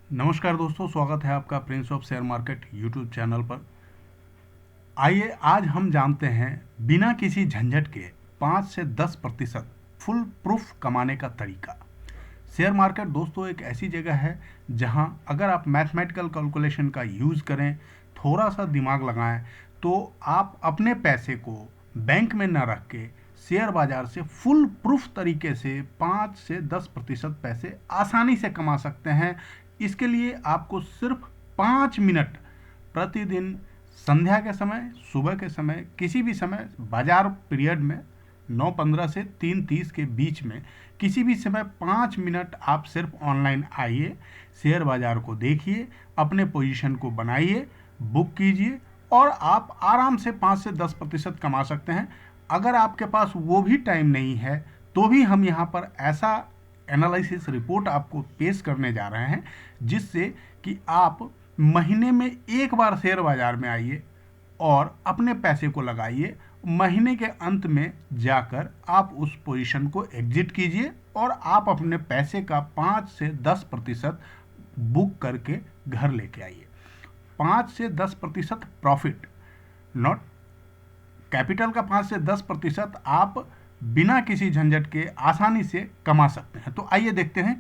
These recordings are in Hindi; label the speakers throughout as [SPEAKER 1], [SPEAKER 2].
[SPEAKER 1] नमस्कार दोस्तों, स्वागत है आपका Prince of share market YouTube channel पर। आइए आज हम जानते हैं बिना किसी झंझट के 5 से 10% फुल प्रूफ कमाने का तरीका। शेयर मार्केट दोस्तों एक ऐसी जगह है जहां अगर आप मैथमेटिकल कैलकुलेशन का यूज़ करें, थोड़ा सा दिमाग लगाएं, तो आप अपने पैसे को बैंक में न रख के शेयर बाजार से फुल प्रूफ तरीके से 5 से 10% पैसे आसानी से कमा सकते हैं। इसके लिए आपको सिर्फ 5 मिनट प्रतिदिन संध्या के समय, सुबह के समय, किसी भी समय बाजार पीरियड में 9:15 से 3:30 के बीच में किसी भी समय 5 मिनट आप सिर्फ ऑनलाइन आइए, शेयर बाजार को देखिए, अपने पोजीशन को बनाइए, बुक कीजिए और आप आराम से 5 से 10% कमा सकते हैं। अगर आपके पास वो भी टाइम नहीं है तो भी हम यहाँ पर ऐसा एनालिसिस रिपोर्ट आपको पेश करने जा रहे हैं जिससे कि आप महीने में एक बार शेयर बाजार में आइए और अपने पैसे को लगाइए। महीने के अंत में जाकर आप उस पोजीशन को एग्जिट कीजिए और आप अपने पैसे का 5 से 10% बुक करके घर लेके आइए। 5 से 10% प्रॉफिट, नॉट कैपिटल का 5 से 10% आप बिना किसी झंझट के आसानी से कमा सकते हैं। तो आइए देखते हैं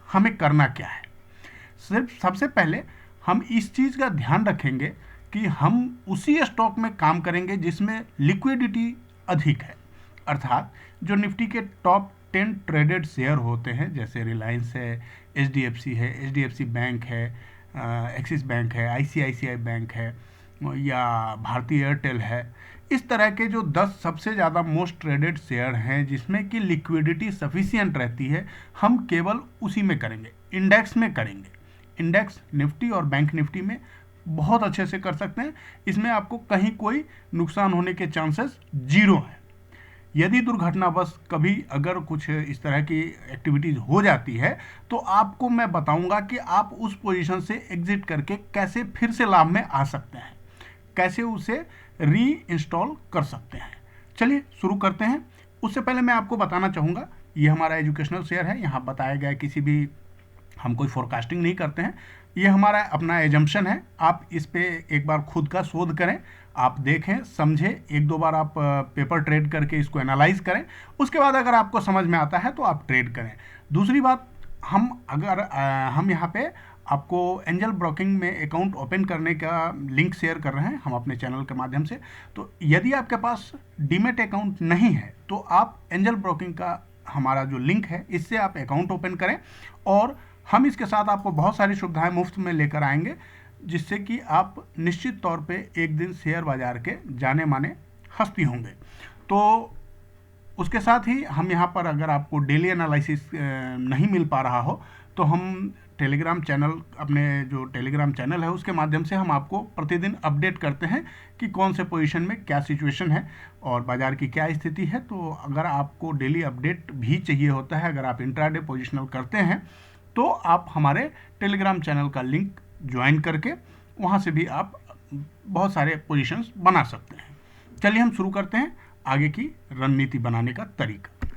[SPEAKER 1] हमें करना क्या है। सिर्फ सबसे पहले हम इस चीज़ का ध्यान रखेंगे कि हम उसी स्टॉक में काम करेंगे जिसमें लिक्विडिटी अधिक है, अर्थात जो निफ्टी के टॉप 10 ट्रेडेड शेयर होते हैं, जैसे रिलायंस है, एचडीएफसी है, एचडीएफसी बैंक है, एक्सिस बैंक है, आईसीआईसीआई बैंक है या भारतीय एयरटेल है। इस तरह के जो 10 सबसे ज़्यादा मोस्ट ट्रेडेड शेयर हैं जिसमें कि लिक्विडिटी सफिशिएंट रहती है, हम केवल उसी में करेंगे, इंडेक्स में करेंगे। इंडेक्स निफ्टी और बैंक निफ्टी में बहुत अच्छे से कर सकते हैं। इसमें आपको कहीं कोई नुकसान होने के चांसेस जीरो हैं। यदि दुर्घटनावश कभी अगर कुछ इस तरह की एक्टिविटीज़ हो जाती है तो आपको मैं बताऊंगा कि आप उस पोजीशन से एग्जिट करके कैसे फिर से लाभ में आ सकते हैं, कैसे उसे री इंस्टॉल कर सकते हैं। चलिए शुरू करते हैं। उससे पहले मैं आपको बताना चाहूँगा, ये हमारा एजुकेशनल शेयर है। यहाँ बताया गया किसी भी हम कोई फोरकास्टिंग नहीं करते हैं, ये हमारा अपना एजम्पशन है। आप इस पे एक बार खुद का शोध करें, आप देखें, समझें, एक दो बार आप पेपर ट्रेड करके इसको एनालाइज करें। उसके बाद अगर आपको समझ में आता है तो आप ट्रेड करें। दूसरी बात, हम यहाँ पे आपको एंजल ब्रोकिंग में अकाउंट ओपन करने का लिंक शेयर कर रहे हैं हम अपने चैनल के माध्यम से। तो यदि आपके पास डीमेट अकाउंट नहीं है तो आप एंजल ब्रोकिंग का हमारा जो लिंक है इससे आप अकाउंट ओपन करें और हम इसके साथ आपको बहुत सारी सुविधाएं मुफ्त में लेकर आएंगे जिससे कि आप निश्चित तौर पे एक दिन शेयर बाजार के जाने माने हस्ती होंगे। तो उसके साथ ही हम यहाँ पर अगर आपको डेली एनालिसिस नहीं मिल पा रहा हो तो हम टेलीग्राम चैनल, अपने जो टेलीग्राम चैनल है उसके माध्यम से हम आपको प्रतिदिन अपडेट करते हैं कि कौन से पोजीशन में क्या सिचुएशन है और बाज़ार की क्या स्थिति है। तो अगर आपको डेली अपडेट भी चाहिए होता है, अगर आप इंट्राडे पोजिशनल करते हैं तो आप हमारे टेलीग्राम चैनल का लिंक ज्वाइन करके वहाँ से भी आप बहुत सारे पोजीशंस बना सकते हैं। चलिए हम शुरू करते हैं आगे की रणनीति बनाने का तरीका।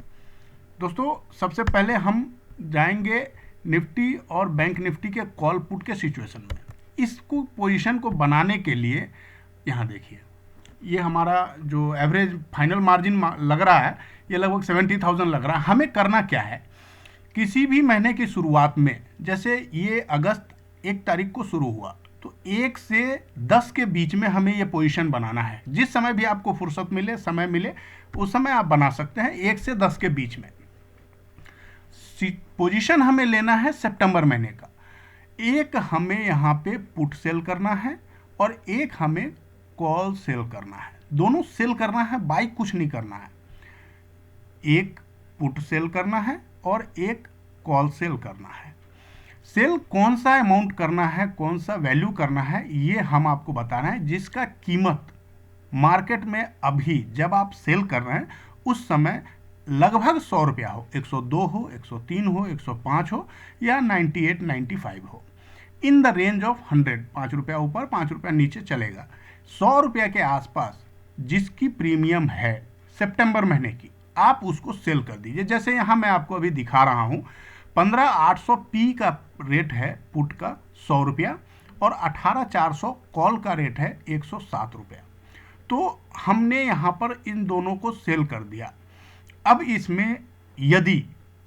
[SPEAKER 1] दोस्तों सबसे पहले हम जाएंगे निफ्टी और बैंक निफ्टी के कॉल पुट के सिचुएशन में। इसको पोजीशन को बनाने के लिए यहाँ देखिए, ये हमारा जो एवरेज फाइनल मार्जिन लग रहा है ये लगभग 70,000 लग रहा है। हमें करना क्या है, किसी भी महीने की शुरुआत में, जैसे ये अगस्त 1 तारीख को शुरू हुआ, तो 1 से 10 के बीच में हमें ये पोजीशन बनाना है। जिस समय भी आपको फुर्सत मिले, समय मिले, उस समय आप बना सकते हैं। 1 से 10 के बीच में पोजीशन हमें लेना है सितंबर महीने का। एक हमें यहाँ पे पुट सेल करना है और एक हमें कॉल सेल करना है। दोनों सेल करना है, बाई कुछ नहीं करना है। एक पुट सेल करना है और एक कॉल सेल करना है। सेल कौन सा अमाउंट करना है, कौन सा वैल्यू करना है, ये हम आपको बता रहे हैं जिसका कीमत मार्केट में अभी जब आप सेल कर रहे हैं उस समय लगभग 100 रुपया हो, 102 हो, 103 हो, 105 हो या 98, 95 हो, इन द रेंज ऑफ 100। 5 रुपया ऊपर, 5 रुपया नीचे चलेगा। 100 रुपया के आसपास जिसकी प्रीमियम है सितंबर महीने की, आप उसको सेल कर दीजिए। जैसे यहाँ मैं आपको अभी दिखा रहा हूँ 15,800 पी का रेट है पुट का 100 रुपया और 18,400 कॉल का रेट है 107 रुपया। तो हमने यहाँ पर इन दोनों को सेल कर दिया। अब इसमें यदि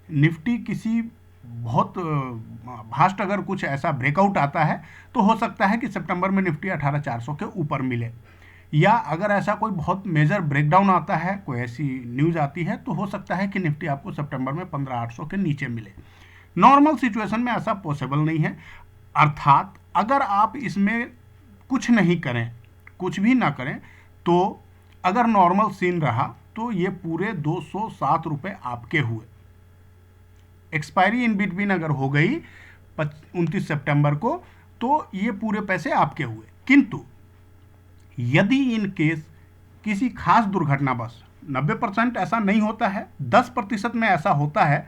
[SPEAKER 1] निफ्टी किसी बहुत भास्ट अगर कुछ ऐसा ब्रेकआउट आता है तो हो सकता है कि सितंबर में निफ्टी 18,400 के ऊपर मिले, या अगर ऐसा कोई बहुत मेजर ब्रेकडाउन आता है, कोई ऐसी न्यूज़ आती है, तो हो सकता है कि निफ्टी आपको सितंबर में 15,800 के नीचे मिले। नॉर्मल सिचुएशन में ऐसा पॉसिबल नहीं है। अर्थात अगर आप इसमें कुछ नहीं करें, कुछ भी ना करें, तो अगर नॉर्मल सीन रहा तो ये पूरे 207 रुपये आपके हुए। एक्सपायरी इन बिटवीन अगर हो गई 29 सितंबर को तो ये पूरे पैसे आपके हुए। किंतु यदि इन केस किसी खास दुर्घटनावश, 90% ऐसा नहीं होता है, 10% में ऐसा होता है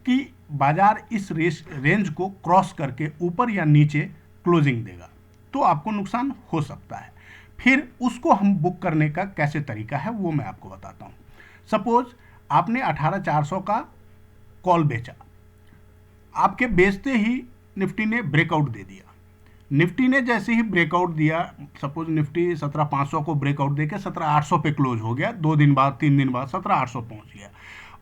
[SPEAKER 1] कि बाजार इस रेंज को क्रॉस करके ऊपर या नीचे क्लोजिंग देगा, तो आपको नुकसान हो सकता है। फिर उसको हम बुक करने का कैसे तरीका है वो मैं आपको बताता हूँ। सपोज आपने 18,400 का कॉल बेचा, आपके बेचते ही निफ्टी ने ब्रेकआउट दे दिया। निफ्टी ने जैसे ही ब्रेकआउट दिया, सपोज निफ्टी 17,500 को ब्रेकआउट देके 17,800 पे क्लोज हो गया, 2 दिन बाद 3 दिन बाद 17,800 पहुंच गया।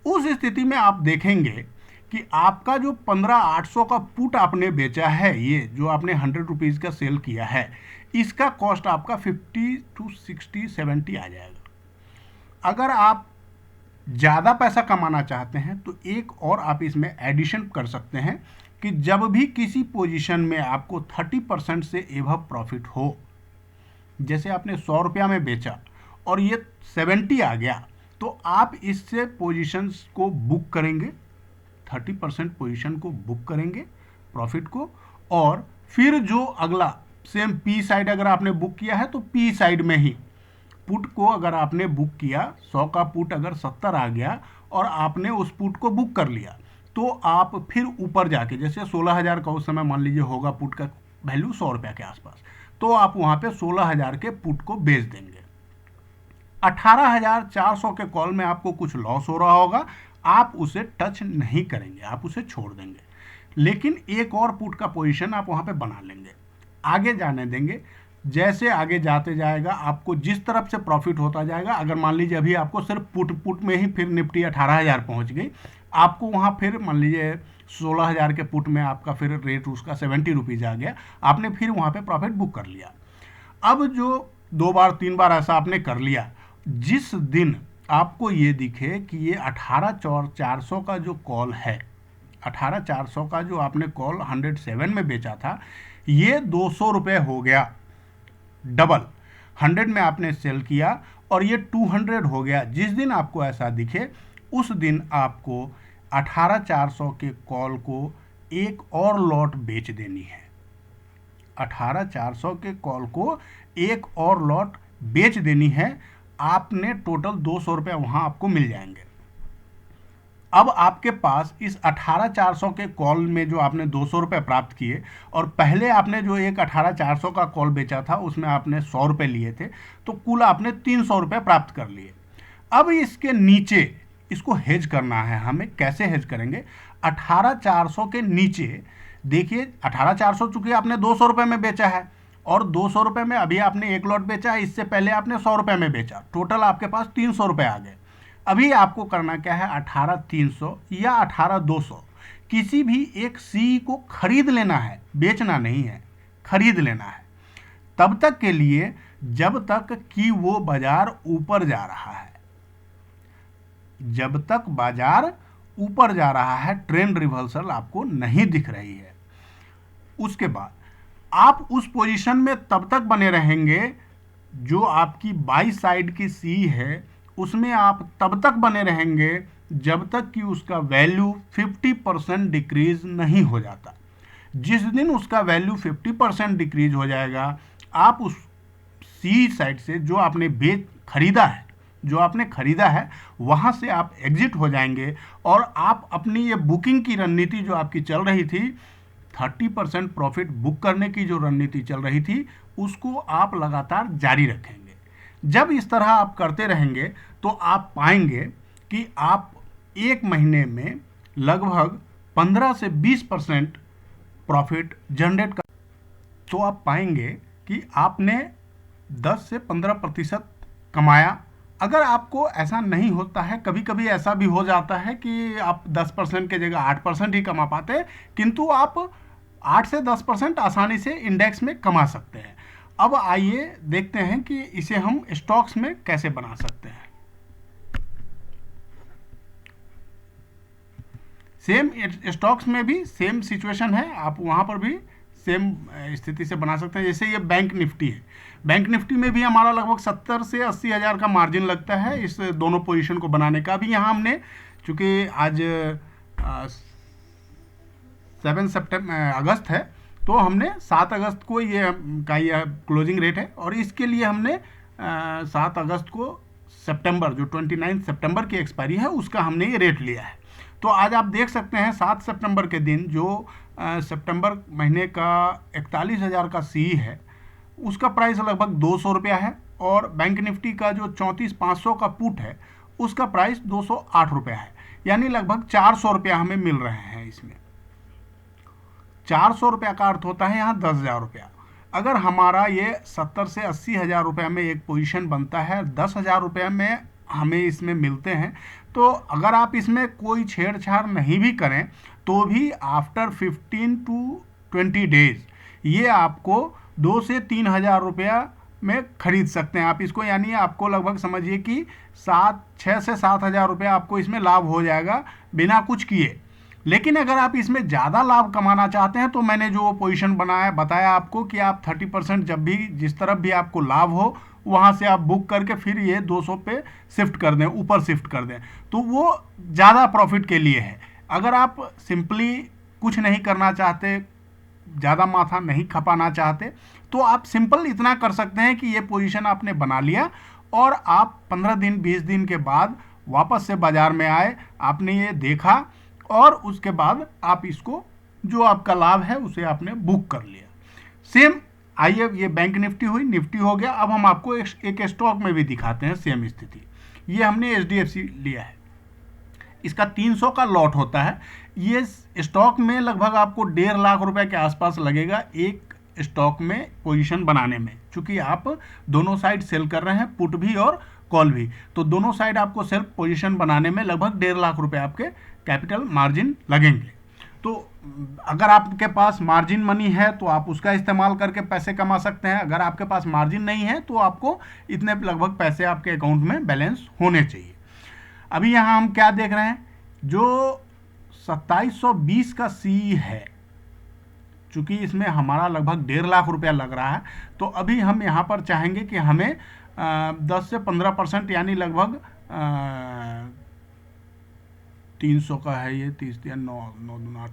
[SPEAKER 1] उस स्थिति में आप देखेंगे कि आपका जो 15,800 का पुट आपने बेचा है, ये जो आपने 100 रुपीज़ का सेल किया है, इसका कॉस्ट आपका 50 to 60 70 आ जाएगा। अगर आप ज़्यादा पैसा कमाना चाहते हैं तो एक और आप इसमें एडिशन कर सकते हैं कि जब भी किसी पोजीशन में आपको 30% से एबव प्रॉफिट हो, जैसे आपने 100 रुपया में बेचा और ये 70 आ गया, तो आप इससे पोजीशंस को बुक करेंगे, 30% पोजीशन को बुक करेंगे प्रॉफिट को, और फिर जो अगला सेम पी साइड अगर आपने बुक किया है तो पी साइड में ही पुट को अगर आपने बुक किया, 100 का पुट अगर 70 आ गया और आपने उस पुट को बुक कर लिया, तो आप फिर ऊपर जाके, जैसे 16,000 का उस समय मान लीजिए होगा पुट का वैल्यू 100 रुपया के आसपास, तो आप वहाँ पे 16,000 के पुट को बेच देंगे। 18,400 के कॉल में आपको कुछ लॉस हो रहा होगा, आप उसे टच नहीं करेंगे, आप उसे छोड़ देंगे, लेकिन एक और पुट का पोजीशन आप वहाँ पे बना लेंगे, आगे जाने देंगे। जैसे आगे जाते जाएगा आपको जिस तरफ से प्रॉफिट होता जाएगा, अगर मान लीजिए अभी आपको सिर्फ पुट में ही फिर निफ्टी 18,000 पहुंच गई, आपको वहां फिर मान लीजिए 16,000 के पुट में आपका फिर रेट उसका 70 रुपीज़ आ गया, आपने फिर वहां पे प्रॉफिट बुक कर लिया। अब जो 2 बार 3 बार ऐसा आपने कर लिया, जिस दिन आपको ये दिखे कि ये 18,400 का जो कॉल है, 18,400 का जो आपने कॉल 107 में बेचा था, ये 200 रुपये हो गया, डबल 100 में आपने सेल किया और ये 200 हो गया। जिस दिन आपको ऐसा दिखे उस दिन आपको 18,400 के कॉल को एक और लॉट बेच देनी है। 18,400 के कॉल को एक और लॉट बेच देनी है। आपने टोटल 200 रुपये वहाँ आपको मिल जाएंगे। अब आपके पास इस 18,400 के कॉल में जो आपने 200 रुपये प्राप्त किए, और पहले आपने जो एक 18,400 का कॉल बेचा था उसमें आपने 100 रुपये लिए थे, तो कुल आपने 300 रुपये प्राप्त कर लिए। अब इसके नीचे इसको हेज करना है हमें। कैसे हेज करेंगे? 18,400 के नीचे देखिए, 18,400 चूंकि आपने 200 रुपये में बेचा है और 200 रुपये में अभी आपने एक लॉट बेचा है, इससे पहले आपने 100 रुपये में बेचा, टोटल आपके पास 300 रुपये आ गए। अभी आपको करना क्या है? 18,300 या 18,200 किसी भी एक सी को खरीद लेना है, बेचना नहीं है, खरीद लेना है, तब तक के लिए जब तक कि वो बाजार ऊपर जा रहा है। जब तक बाजार ऊपर जा रहा है, ट्रेंड रिवर्सल आपको नहीं दिख रही है, उसके बाद आप उस पोजीशन में तब तक बने रहेंगे, जो आपकी बाई साइड की सी है उसमें आप तब तक बने रहेंगे जब तक कि उसका वैल्यू 50% डिक्रीज नहीं हो जाता। जिस दिन उसका वैल्यू 50% डिक्रीज हो जाएगा, आप उस सी साइड से जो आपने खरीदा है वहाँ से आप एग्जिट हो जाएंगे और आप अपनी ये बुकिंग की रणनीति जो आपकी चल रही थी, 30% प्रॉफिट बुक करने की जो रणनीति चल रही थी, उसको आप लगातार जारी रखेंगे। जब इस तरह आप करते रहेंगे तो आप पाएंगे कि आप एक महीने में लगभग 15 से 20% प्रॉफिट जनरेट कर, तो आप पाएंगे कि आपने 10 से 15% कमाया। अगर आपको ऐसा नहीं होता है, कभी कभी ऐसा भी हो जाता है कि आप 10% के जगह 8% ही कमा पाते हैं, किंतु आप 8 से 10% आसानी से इंडेक्स में कमा सकते हैं। अब आइए देखते हैं कि इसे हम स्टॉक्स में कैसे बना सकते हैं। सेम स्टॉक्स में भी सेम सिचुएशन है, आप वहां पर भी सेम स्थिति से बना सकते हैं। जैसे ये बैंक निफ्टी है, बैंक निफ्टी में भी हमारा लगभग 70 से 80 हज़ार का मार्जिन लगता है इस दोनों पोजीशन को बनाने का। भी यहाँ हमने चूंकि आज 7 अगस्त है, तो हमने 7 अगस्त को ये क्लोजिंग रेट है, और इसके लिए हमने 7 अगस्त को सितंबर, जो 29 सितंबर की एक्सपायरी है, उसका हमने ये रेट लिया है। तो आज आप देख सकते हैं 7 सितंबर के दिन जो सितंबर महीने का 41,000 का सी है, उसका प्राइस लगभग 200 रुपया है, और बैंक निफ्टी का जो 34,500 का पुट है, उसका प्राइस 208 रुपया है, यानी लगभग 400 रुपया हमें मिल रहे हैं इसमें। 400 रुपया का अर्थ होता है यहाँ 10,000 रुपया। अगर हमारा ये 70 से 80 हज़ार रुपये में एक पोजीशन बनता है, 10,000 रुपये में हमें इसमें मिलते हैं, तो अगर आप इसमें कोई छेड़छाड़ नहीं भी करें तो भी आफ्टर 15 टू 20 डेज ये आपको 2 से 3 हज़ार रुपया में खरीद सकते हैं आप इसको। यानी आपको लगभग समझिए कि 6 से 7 हज़ार रुपया आपको इसमें लाभ हो जाएगा बिना कुछ किए। लेकिन अगर आप इसमें ज़्यादा लाभ कमाना चाहते हैं, तो मैंने जो पोजीशन बताया आपको कि आप 30% जब भी जिस तरफ भी आपको लाभ हो वहाँ से आप बुक करके फिर ये 200 पे शिफ्ट कर दें, ऊपर शिफ्ट कर दें, तो वो ज़्यादा प्रॉफिट के लिए है। अगर आप सिंपली कुछ नहीं करना चाहते, ज़्यादा माथा नहीं खपाना चाहते, तो आप सिंपल इतना कर सकते हैं कि ये पोजीशन आपने बना लिया, और आप 15 दिन 20 दिन के बाद वापस से बाज़ार में आए, आपने ये देखा, और उसके बाद आप इसको जो आपका लाभ है उसे आपने बुक कर लिया। सेम आइए, ये बैंक निफ्टी हुई, निफ्टी हो गया। अब हम आपको एक स्टॉक में भी दिखाते हैं सेम स्थिति। ये हमने HDFC लिया है, इसका 300 का लॉट होता है। ये स्टॉक में लगभग आपको 1.5 लाख रुपए के आसपास लगेगा एक स्टॉक में पोजीशन बनाने में, क्योंकि आप दोनों साइड सेल कर रहे हैं, पुट भी और कॉल भी, तो दोनों साइड आपको सेल्फ पोजीशन बनाने में लगभग 1.5 लाख रुपए आपके कैपिटल मार्जिन लगेंगे। तो अगर आपके पास मार्जिन मनी है तो आप उसका इस्तेमाल करके पैसे कमा सकते हैं। अगर आपके पास मार्जिन नहीं है तो आपको इतने लगभग पैसे आपके अकाउंट में बैलेंस होने चाहिए। अभी यहाँ हम क्या देख रहे हैं, जो 2720 का सी है, चूंकि इसमें हमारा लगभग 1.5 लाख रुपया लग रहा है, तो अभी हम यहाँ पर चाहेंगे कि हमें 10 से 15% यानी लगभग 300 का है ये, 30 या 9 9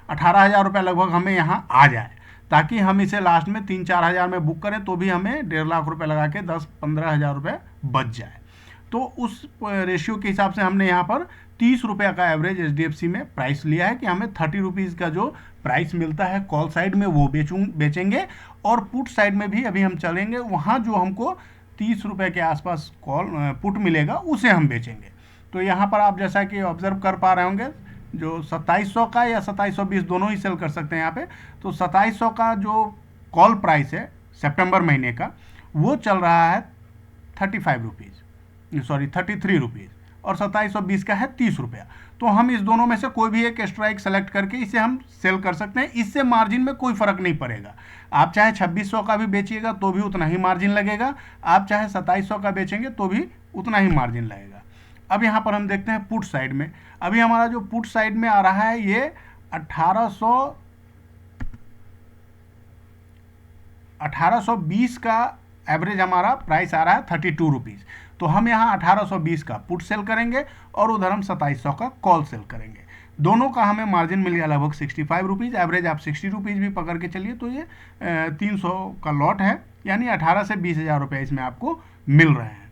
[SPEAKER 1] 18 हज़ार रुपया लगभग हमें यहाँ आ जाए, ताकि हम इसे लास्ट में 3-4 हज़ार में बुक करें तो भी हमें 1.5 लाख रुपए लगा के 10-15 हज़ार रुपये बच जाए। तो उस रेशियो के हिसाब से हमने यहाँ पर 30 रुपये का एवरेज HDFC में प्राइस लिया है कि हमें 30 रुपीज़ का जो प्राइस मिलता है कॉल साइड में वो बेचेंगे, और पुट साइड में भी अभी हम चलेंगे, वहाँ जो हमको 30 रुपये के आसपास कॉल पुट मिलेगा उसे हम बेचेंगे। तो यहाँ पर आप जैसा कि ऑब्जर्व कर पा रहे होंगे, जो 2700 का या 2720 दोनों ही सेल कर सकते हैं यहाँ पे। तो 2700 का जो कॉल प्राइस है सितंबर महीने का, वो चल रहा है 35 रुपीज़, सॉरी 33 रुपीज़, और 2720 का है 30 रुपया। तो हम इस दोनों में से कोई भी एक स्ट्राइक सेलेक्ट करके इसे हम सेल कर सकते हैं। इससे मार्जिन में कोई फ़र्क नहीं पड़ेगा। आप चाहे 2600 का भी बेचिएगा तो भी उतना ही मार्जिन लगेगा, आप चाहे 2700 का बेचेंगे तो भी उतना ही मार्जिन लगेगा। अब यहाँ पर हम देखते हैं पुट साइड में। अभी हमारा जो पुट साइड में आ रहा है ये 1820 का एवरेज हमारा प्राइस आ रहा है 32 रुपीज़। तो हम यहाँ 1820 का पुट सेल करेंगे और उधर हम 2700 का कॉल सेल करेंगे। दोनों का हमें मार्जिन मिल गया लगभग 65 रुपीज़। एवरेज आप 60 रुपीज़ भी पकड़ के चलिए तो ये 300 का लॉट है, यानी 18 से 20 हज़ार रुपये इसमें आपको मिल रहे हैं।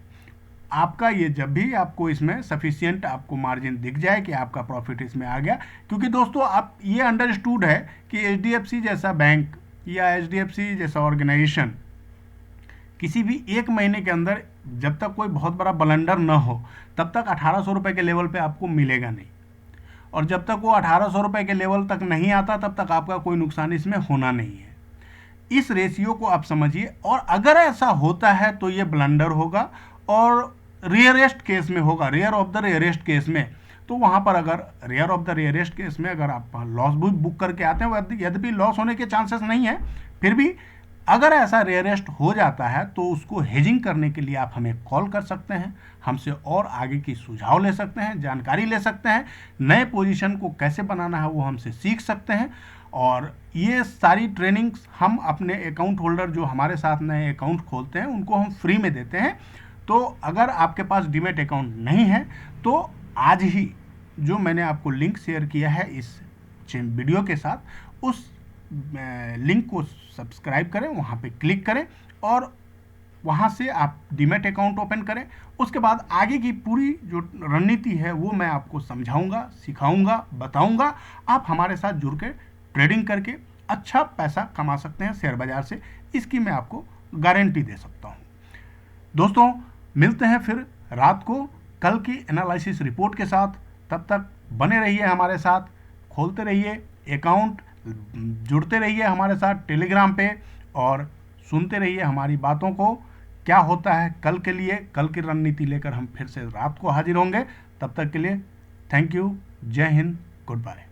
[SPEAKER 1] आपका ये जब भी आपको इसमें सफिशियंट आपको मार्जिन दिख जाए कि आपका प्रॉफिट इसमें आ गया, क्योंकि दोस्तों आप ये अंडरस्टूड है कि HDFC जैसा बैंक या HDFC जैसा ऑर्गेनाइजेशन किसी भी एक महीने के अंदर जब तक कोई बहुत बड़ा ब्लंडर न हो तब तक 1800 रुपये के लेवल पे आपको मिलेगा नहीं। और जब तक वो 1800 रुपये के लेवल तक नहीं आता तब तक आपका कोई नुकसान इसमें होना नहीं है। इस रेशियो को आप समझिए, और अगर ऐसा होता है तो ये ब्लंडर होगा और रेयरेस्ट केस में होगा, rare of the rarest case में। तो वहाँ पर अगर rare of the rarest case में अगर आप लॉस बुक करके आते हैं, यद्यपि लॉस होने के चांसेस नहीं है, फिर भी अगर ऐसा रेयरेस्ट हो जाता है तो उसको हेजिंग करने के लिए आप हमें कॉल कर सकते हैं, हमसे और आगे की सुझाव ले सकते हैं, जानकारी ले सकते हैं, नए पोजीशन को कैसे बनाना है वो हमसे सीख सकते हैं। और ये सारी ट्रेनिंग्स हम अपने अकाउंट होल्डर जो हमारे साथ नए अकाउंट खोलते हैं उनको हम फ्री में देते हैं। तो अगर आपके पास डीमैट अकाउंट नहीं है तो आज ही जो मैंने आपको लिंक शेयर किया है इस वीडियो के साथ, उस लिंक को सब्सक्राइब करें, वहाँ पे क्लिक करें और वहाँ से आप डीमैट अकाउंट ओपन करें। उसके बाद आगे की पूरी जो रणनीति है वो मैं आपको समझाऊंगा, सिखाऊंगा, बताऊंगा। आप हमारे साथ जुड़ के ट्रेडिंग करके अच्छा पैसा कमा सकते हैं शेयर बाजार से, इसकी मैं आपको गारंटी दे सकता हूँ। दोस्तों, मिलते हैं फिर रात को कल की एनालिसिस रिपोर्ट के साथ। तब तक बने रहिए हमारे साथ, खोलते रहिए अकाउंट, जुड़ते रहिए हमारे साथ टेलीग्राम पे और सुनते रहिए हमारी बातों को। क्या होता है कल के लिए, कल की रणनीति लेकर हम फिर से रात को हाजिर होंगे। तब तक के लिए थैंक यू, जय हिंद, गुड बाय।